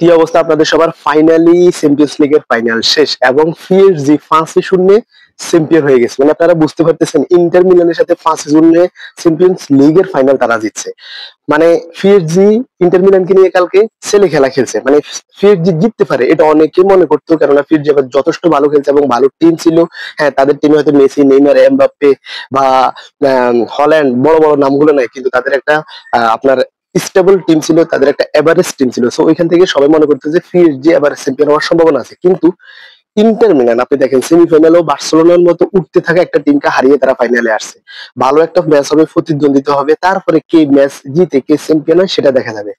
কি অবস্থা আপনাদের সবার? ফাইনালি চ্যাম্পিয়ন্স লিগের ফাইনাল শেষ এবং পিএসজি 5-0 চ্যাম্পিয়ন হয়ে গেছে। মানে আপনারা বুঝতে পারতেছেন ইন্টার মিলানের সাথে 5-0 চ্যাম্পিয়ন্স লিগের ফাইনাল তারা জিতছে। মানে পিএসজি ইন্টার মিলানকে নিয়ে কালকে ছেলে খেলা খেলছে। মানে পিএসজি জিততে পারে এটা অনেকে মনে করতো, কেননা পিএসজি আবার যথেষ্ট ভালো খেলছে এবং ভালো টিম ছিল। হ্যাঁ, তাদের টিমে হয়তো মেসি, নেইমার, এমবাপ্পে বা হল্যান্ড বড় বড় নামগুলো নাই, কিন্তু তাদের একটা আপনার স্টেবল টিম ছিল, তাদের একটা এভারেজ টিম ছিল। সো ওইখান থেকে সবাই মনে করতো যে পিএসজি এবার চ্যাম্পিয়ন হওয়ার সম্ভাবনা আছে। কিন্তু ইন্টার মিলান আপনি দেখেন সেমিফাইনালেও বার্সেলোনার মতো উঠতে থাকা একটা টিমকে হারিয়ে তারা ফাইনালে আসছে। ভালো একটা ম্যাচ হবে, প্রতিদ্বন্দ্বিতা হবে, তারপরে কে ম্যাচ জিতে কে চ্যাম্পিয়ন হয় সেটা দেখা যাবে।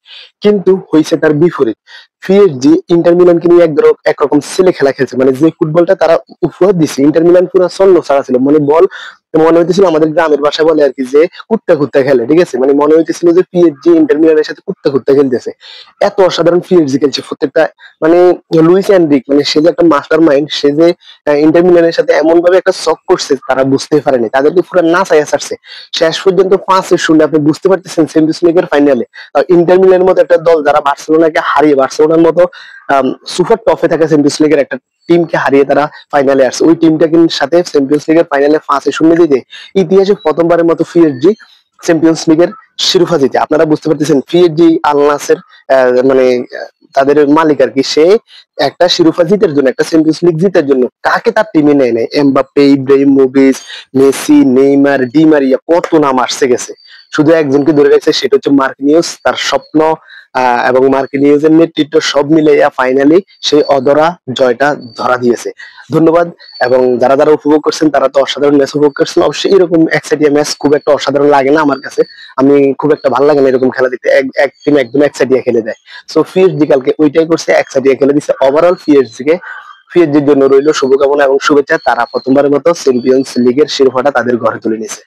কিন্তু হয়েছে তার বিপরীত। পিএসজি ইন্টার মিলানকে নিয়ে একরকম ছেলে খেলা খেলছে। মানে যে ফুটবলটা তারা উপহার দিচ্ছে, ইন্টার মিলান পুরো ছন্ন ছাড়া ছিল। মানে বল মনে হইতেছিল, আমাদের গ্রামের ভাষা বলে আর কি, যে কুত্তা কুত্তা খেলে, ঠিক আছে? মানে মনে হইতেছিল যে পিএসজি ইন্টার মিলানের সাথে কুত্তা কুত্তা খেলতেছে। এত অসাধারণ পিএসজি খেলছে প্রত্যেকটা। মানে লুইস এনরিক, মানে সে যে একটা মাস্টার মাইন্ড, সে যে ইন্টার মিলানের সাথে এমন ভাবে একটা শক করছে তারা বুঝতেই পারেনি, তাদেরকে পুরো নাচাইয়া ছাড়ছে। শেষ পর্যন্ত 5-0 আপনি বুঝতে পারতেছেন চ্যাম্পিয়ন্স লিগের ফাইনালে ইন্টার মিলানের মতো একটা দল যারা বার্সেলোনাকে হারিয়ে, বার্সেলোনার মতো সুপার টপে থাকা চ্যাম্পিয়ন্স লিগের একটা টিমকে হারিয়ে তারা ফাইনালে আসছে। ওই টিমটাকে সাথে চ্যাম্পিয়ন্স লিগের ফাইনালে 5-0 দিতে ইতিহাসে প্রথমবারের মতো পিএসজি চ্যাম্পিয়ন্স লিগের শিরোপা জিতে। আপনারা বুঝতে পারতেছেন পিএসজি আল নাসের মানে তাদের মালিক আর কি, সে একটা শিরোপা জিতার জন্য, একটা চ্যাম্পিয়ন্স লিগ জিতার জন্য কাকে তার টিমে নেয় নাই? Mbappe, Ibrahimovic, Messi, Neymar, Di Maria, কত নাম আসছে গেছে। শুধু একজনকে ধরে রেখেছে, সেটা হচ্ছে মার্কিনিউস। তার স্বপ্ন এবং মার্কিনিউসের নেতৃত্ব সব মিলাইয়া ফাইনালি সেই অধরা জয়টা ধরা দিয়েছে। ধন্যবাদ। এবং যারা যারা উপভোগ করছেন তারা তো অসাধারণ ম্যাচ উপভোগ করছেন। অবশ্যই এরকম একসাইটিয়া ম্যাচ খুব একটা অসাধারণ লাগে না আমার কাছে। আমি খুব একটা ভালো লাগে না এরকম খেলা দিতে, এক টিম একদম একসাইটিয়া খেলে দেয়। সো পিএসজি কালকে ওইটাই করছে, একসাইটিয়া খেলে দিচ্ছে। ওভারঅল পিএসজির জন্য রইল শুভকামনা এবং শুভেচ্ছা। তারা প্রথমবারের মতো চ্যাম্পিয়ন্স লিগের শিরোপাটা তাদের ঘরে তুলে নিয়েছে।